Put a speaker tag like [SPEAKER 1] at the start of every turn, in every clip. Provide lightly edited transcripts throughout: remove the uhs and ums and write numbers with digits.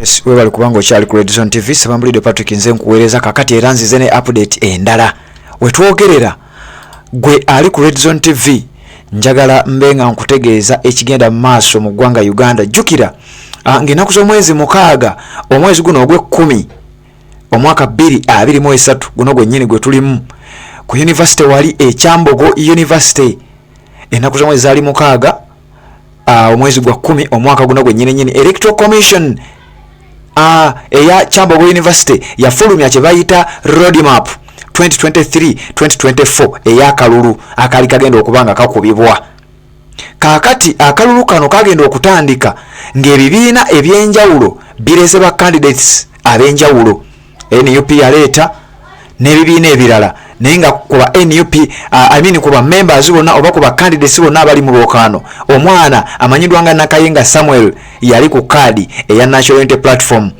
[SPEAKER 1] viewers we bali kubanga okyali ku Red Zone TV Sabambulidde Patrick nze nkuweereza kakati era nzize ne update endala wetwogerera gwe ali ku Red Zone TV njagala mbenga nkutegeeza ekigenda maaso mu ggwanga Uganda. Jukira ng'ennaku z'omwezi mukaaga omwezi guno ogw'ekkumi omwaka 2023 guno gwennyini gwe tulimu ku university wali Kyambogo University ennaku z'omwezi zaali mukaaga omwezi gwa 10 omwaka guno gwennyini Electoral Commission eya Kyambogo University yafulumya kye bayita roadmap 2023-2024 eya Akalulu akali kagenda okubanga kakubibwa. Kakati Akalulu kano kagenda okutandika ng'ebibiina ebyenjawulo bireze ba candidates ab'enjawulo NUP yaleeta n'ebibiina ebirala naye nga kuba NUP kuba members bonna oba kuba candidates bonna abali mu lwokaano omwana amanyidwa nga Kagenda Samuel yali ku kaadi eya National Unity Platform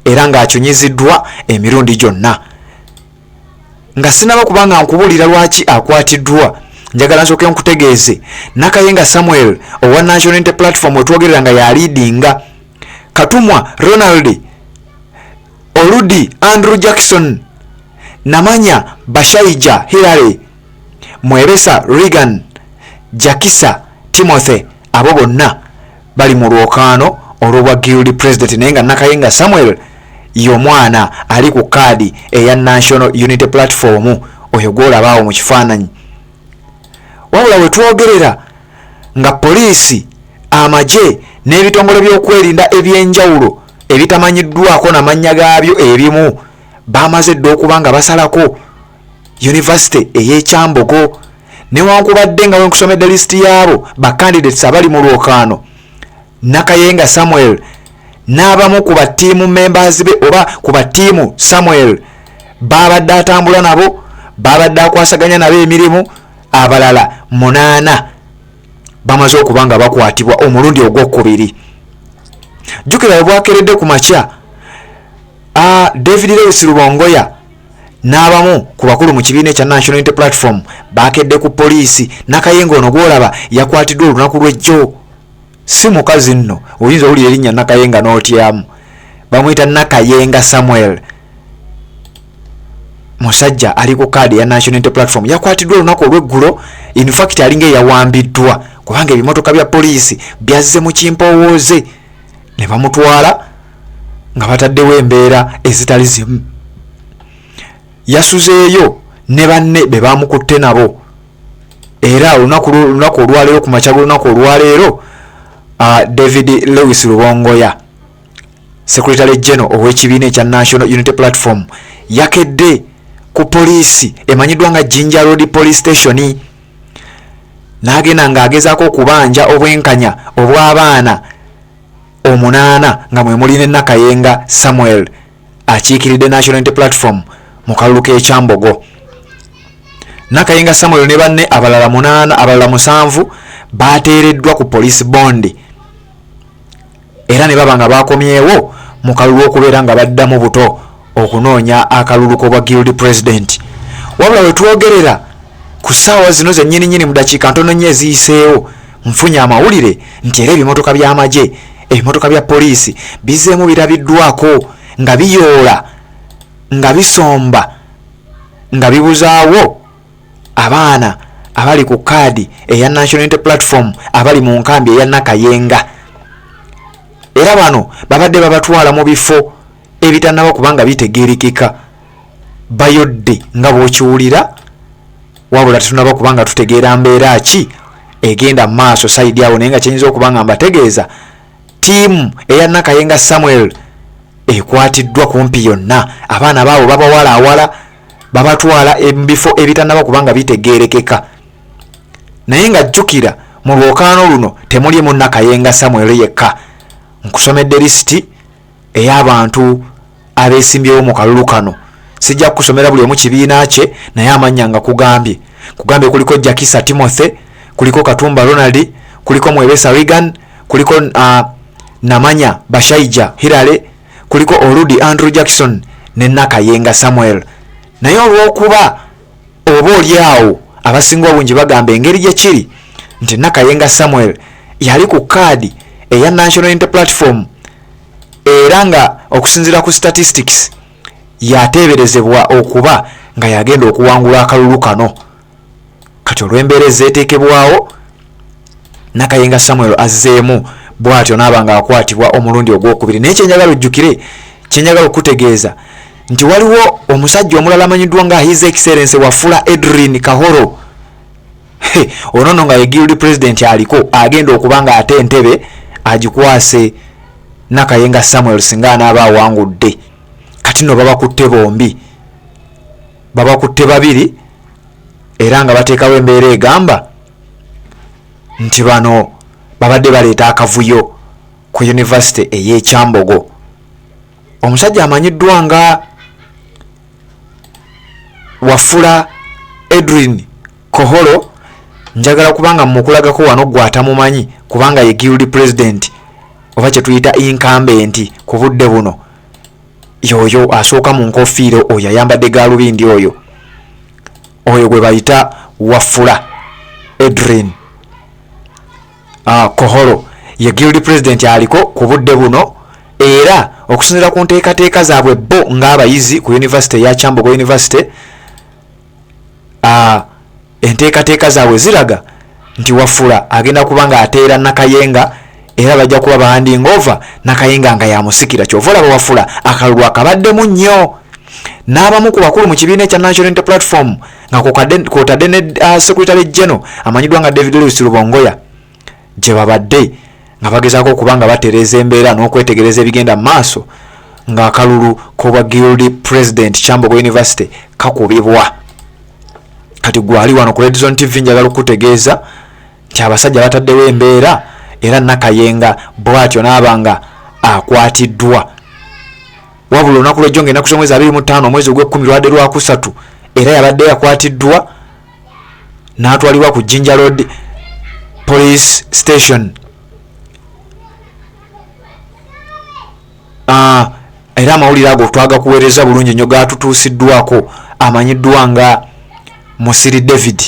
[SPEAKER 1] era ng'akyonyeziddwa emirundi gyonna. Nga sinaba kubanga nkubulira lwaki akwatiddwa njagala nsooke nkutegeeze Kagenda Samuel owa National Unity Platform wetwogerera nga ya leadinga Katumwa Ronald Oludi Andrew Jackson Namanya Bashaija Hilary Mwebesa Regan Jakisa Timothy abo bonna bali mu lwokaano olw'obwa guild president naye nga Kagenda Samuel y'omwana ali ku kaadi eya National Unity Platform oyo gw'olabaawo mu kifaananyi. Wabula wetwogerera nga poliisi amagye n'ebitongole by'okwerinda ebyenjawulo ebitamanyiddwako n'amannya gaabyo ebimu bamaze dda okuba nga basalako university ey'Ekyambogo newankubadde nga wenkusomedde lisiti yaabo ba candidates abali mu lwokaano Kagenda Samuel n'abamu ku batiimu members be oba ku batiimu Samuel babadde atambula nabo babadde akwasaganya nabo emirimu abalala 8 bamaze okuba nga bakwatibwa omulundi ogwokubiri. Jukira bwakeredde ku makya David Lewis Rubongoya n'abamu ku bakulu mu kibiina ekya National Unity Platform bakedde ku poliisi Kagenda ono gw'olaba yakwatiddwa olunaku lw'ejjo si mukazi nno oyinza owulira erinnya Kagenda n'otyamu bamuyita Kagenda Samuel musajja ali ku kaadi ya National Unity Platform yakwatiddwa olunaku olw'eggulo in fact alinga eyawambiddwa kubanga ebimotoka bya poliisi byazze mu kimpowooze ne bamutwala nga bataddewo embeera ezitali zimu. Yasuzeeyo ne banne be bamukutte nabo era olunaku olwaleero ku makya g'olunaku olwaleero David Lewis Rubongoya Secretary General ow'ekibiina ekya National Unity Platform yakedde ku poliisi emanyiddwa nga Jinja Road Police Station n'agenda ng'agezaako okubanja obwenkanya obw'abaana 8 nga mwe muli ne Kagenda Samuel akiikiridde National Unity Platform mu kalulu k'Ekyambogo. Kagenda Samuel ne banne abalala 7 bateereddwa ku police bond era ne baba nga bakomyewo mu kalulu okubeera nga baddamu buto okunoonya akalulu k'obwa guild president. Wabula wetwogerera ku ssaawa zino zennyini mu dakiika ntono nnyo eziyiseewo nfunye amawulire nti era ebimotoka by'amagye ebimotoka bya poliisi bizeemu birabiddwako nga biyoola nga bisomba nga bibuzaawo abaana abali ku kaadi eya National Unity Platform abali mu nkambi eya Kagenda era bano babadde babatwala mu bifo ebitannaba kubanga bitegeerekeka bayodde nga bw'okiwulira wabula tetunaba kubanga tutegeera mbeera ki egenda maaso sayidi awo naye nga kyenyinza okubanga mbategeeza tiimu eya Kagenda Samuel ekwatiddwa kumpi yonna abaana baabo babawalaawala babatwala ebifo ebitannaba kubanga bitegeerekeka naye nga jjukira mu lwokaano luno temulimu Kagenda Samuel yekka. Nkusomedde lisiti ey'abantu abeesimbyewo mu kalulu kano sijja kusomera buli omu kibiina kye naye amannya nga kugambye kuliko Jakisa Timothy kuliko Katumba Ronald kuliko Mwebesa Regan kuliko Namanya Bashaija Hilary kuliko Oludi Andrew Jackson ne Kagenda Samuel. Naye olw'okuba oba olyawo abasinga obungi bagamba engeri gye kiri nti Kagenda Samuel yali ku kaadi eya National Unity Platform era nga okusinziira ku statistics yateeberezebwa okuba nga yagenda okuwangula akalulu kano. Kati olw'embeera ezeeteekebwawo Nakayenga Samuel azzeemu bw'atyo n'aba nga akwatibwa omulundi ogwokubiri. Naye kyenjagala ojjukire, kyenjagala okutegeeza nti waliwo omusajja omulala amanyiddwa nga His Excellency Wafula Edwin Kahoro. Ono nno nga ye guild president aliko agenda okuba nga ate entebe agikwase Nakayenga Samuel singa anaaba awangudde. Kati nno babakutte bombi, babakutte babiri, era nga bateekawo embeera egamba nti bano babadde baleeta akavuyo ku University ey'e Kyambogo. Omusajja amanyiddwa nga Wafula Edwin Kahoro njagala kubanga mukulagako wano gwatamumanyi kubanga ye guild president oba kye tuyita incumbent ku budde buno. Yoyo asooka mu nkofiiro, oyo ayambadde gaalubindi, oyo gwe bayita Wafula Edwin Kahoro ye guild president aliko ku budde buno, era okusinziira ku nteekateeka zaabwe bo ng'abayizi ku University ya Kyambogo University, enteekateeka zaabwe ziraga nti Wafula agenda kubanga ateera Nakayenga, era bajja kuba bahanding over Nakayenga nga yamusikira. Kyova olaba Wafula akalulu akabaddemu nnyo, n'abamu ku bakulu mu kibiina ekya National Unity Platform nga kwotadde ne Secretary General amanyiddwa nga David Lewis Rubongoya gye babadde nga bagezaako okuba nga batereeza embeera n'okwetegereza ebigenda maaso nga akalulu k'obwa guild president Kyambogo University kakubibwa. Kati gwali wano ku Red Zone TV njagala okutegeeza nti abasajja bataddewo embeera, era Nakayenga bw'atyo n'abanga akwatiddwa. Wabula olunaku lw'ejjo ng'ennaku z'omwezi 25 omwezi ogw'ekkumi lwadde lwakusatu, era yabadde yakwatiddwa n'atwalibwa ku Jinja Road Police Station. Era amawulire ago twagakuweereza bulungi nnyo gatutuusiddwako amanyiddwa nga Musiri David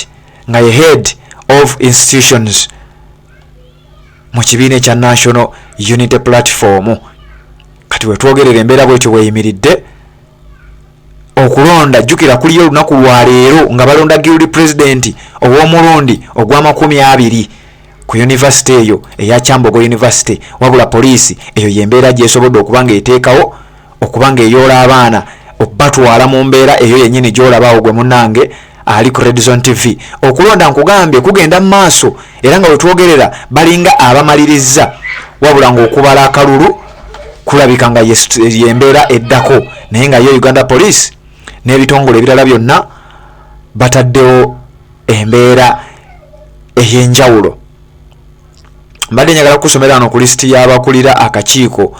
[SPEAKER 1] nga ye head of institutions mu kibiina ekya National Unity Platform. Kati wetwogerera embeera bwetyo bweyimiridde okulonda, jjukira kuliyo olunaku lwa leero nga balonda guild president ow'omulundi ogwa20 ku University eyo eya Kyambogo University. Wabula poliisi eyo yembeera gyesobodde okubanga eteekawo okubanga eyoola abaana obatwala mu mbeera eyo yennyini gy'olabaawo gwe munnange ali ku Red Zone TV. Okulonda nkugambye kugenda mu maaso, era nga wetwogerera balinga abamaliriza, wabula ng'okubala akalulu kulabika nga yembeera eddako, naye nga yo Uganda Police n'ebitongole ebirala byonna bataddewo embeera ey'enjawulo. Mbadde njagala kukusomera wano ku lisiti y'abakulira akakiiko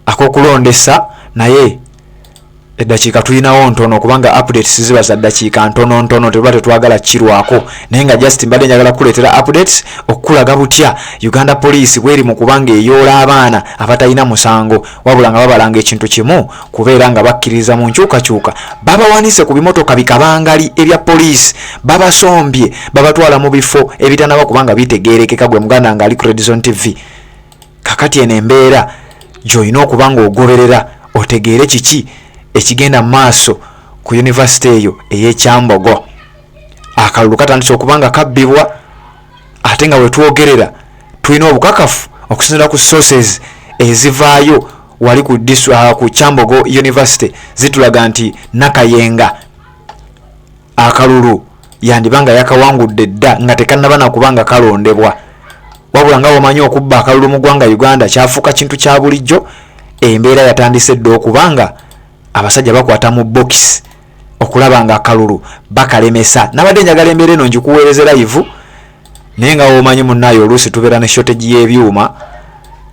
[SPEAKER 1] ak'okulondesa, naye eddakiika tulinawo ntono kubanga updates ziba za ddakiika ntono tetuba tetwagala kirwako, naye nga just mbadde njagala kukuleetera updates okukulaga butya Uganda Police bweri mu kubanga eyoola abaana abatalina musango, wabula nga babalanga ekintu kimu kubeera nga bakkiriza mu nkyukakyuka, babawanise ku bimotoka bikabangali ebya poliisi, babasombye babatwala mu bifo ebitanaba kubanga bitegeerekeka gwe muganda nga ali ku Red Zone TV. Kakati eno embeera gy'olina okuba nga ogoberera otegeere kiki ekigenda maaso ku University eyo ey'e Kyambogo. Akalulu katandise okubanga kabbibwa, ate nga wetwogerera tulina obukakafu okusinziira ku sources ezivaayo wali ku Kyambogo University zitulaga nti Nakayenga akalulu yandibanga yakawangudde dda nga tekannaba nakubanga kalondebwa, wabula nga omanyi okubba akalulu mu ggwanga Uganda kyafuuka kintu kya bulijjo. Embeera yatandise dda okubanga abasajja bakwata mu box okulaba nga akalulu bakalemesa. Nabadde njagala embeera eno ngikuweereze live, naye nga womanyi munnaye oluusi tubeera ne shortage y'ebyuma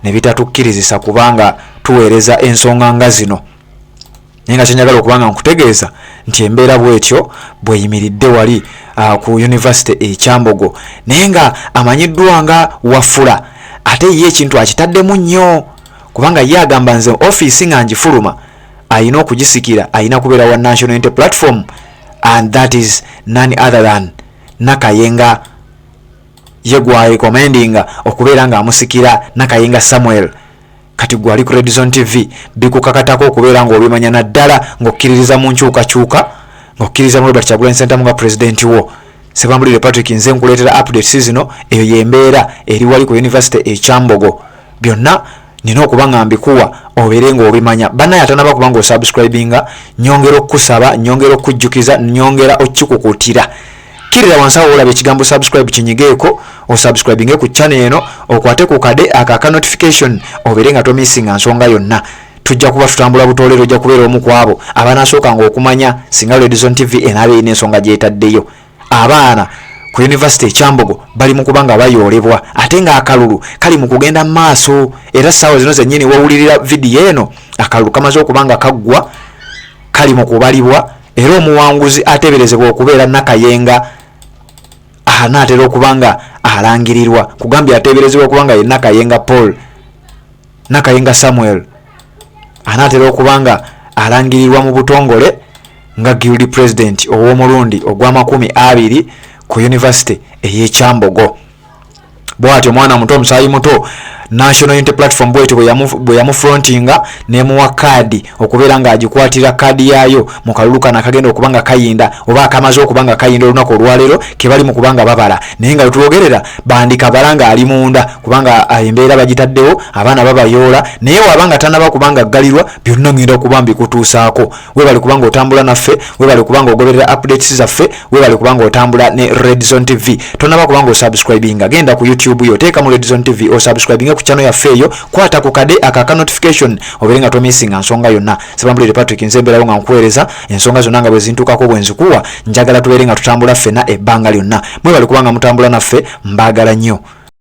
[SPEAKER 1] ne bitatukkirizisa kubanga tuweereza ensonga nga zino, naye nga kyenjagala okubanga nkutegeeza nti embeera bwetyo bweyimiridde wali ku University e Kyambogo, naye nga amanyiddwa nga Wafula ate ye ekintu akitaddemu nnyo kubanga ye agamba nze office nga ngifuluma ayina okugisikira, ayina kubeera wa National Unity Platform, and that is none other than Nakayenga ye gwa recommendinga okubeera nga amusikira Nakayinga Samuel kati gwa ali ku Red Zone TV bikukakatako okubeera nga obimanya naddala ng'okkiririza mu nkyukakyuka ng'okkiriza mu Robert Kyagulanyi Ssentamu nga president wo. Sebambulire Patrick nze nkuleetera updates zino eyo yembeera eri wali ku University e Kyambogo byonna nina okuba nga mbikuwa obeere ng'obimanya. Bannaye atanaba kuba nga osubscribinga nyongera okukusaba nyongera okujjukiza nyongera okikukutira kirira wansi awo olaba ekigambo subscribe kinyigeeko osubscribinge ku channel eno okwate ku kade aka notification obeere nga tomissinga nsonga yonna. Tujja kuba tutambula butoolero ojja kubeera omu ku abo abanasooka ng'okumanya singa Red Zone TV enaaba erina ensonga gyetaddeyo. Abaana ku University e Kyambogo bali mu kubanga bayoolebwa ate nga akalulu kali mu kugenda maaso era ssaawa zino zennyini wawulirira vidiyo eno akalulu kamaze okubanga kaggwa kali mu kubalibwa era omuwanguzi ateeberezebwa okubeera Nakayenga anaatera okubanga alangirirwa kugambye ateeberezebwa okubanga ye Nakayenga Paul Nakayenga Samuel anaatera okubanga alangirirwa mu butongole nga guild president ow'omulundi ogw'amakumi 20 ku University ey'e Kyambogo. Bw'atyo mwana muto omusaayi muto National Unity Platform bwe yamufrontinga nemuwa kaadi okubeera nga agikwatira kaadi yaayo mu kalulu kana kagenda okubanga kayinda oba akamaze okubanga kayinda olunaku olwaleero kebali mu kubanga babala naye nga lutwogerera bandika balanga ali munda kubanga embeera bagitaddewo abaana babayoola naye wabanga tanaba kubanga galirwa byonna ngenda kuba mbikutuusaako. Webali kubanga otambula naffe webali kubanga ogoberera updates zaffe webali kubanga otambula ne Red Zone TV tonaba kubanga osubscribinga genda ku YouTube yo teeka mu Red Zone TV osubscribinga ku channel yaffe eyo kwata ku kade aka notification obeere nga tomissinga nsonga yonna. Sebambulire Patrick nze mbeerawo nga nkuweereza ensonga zonna nga bwe zintukako bwe nzikuwa njagala tubeere nga tutambula ffena ebbanga lyonna mwebali kubanga mutambula naffe mbaagala nnyo.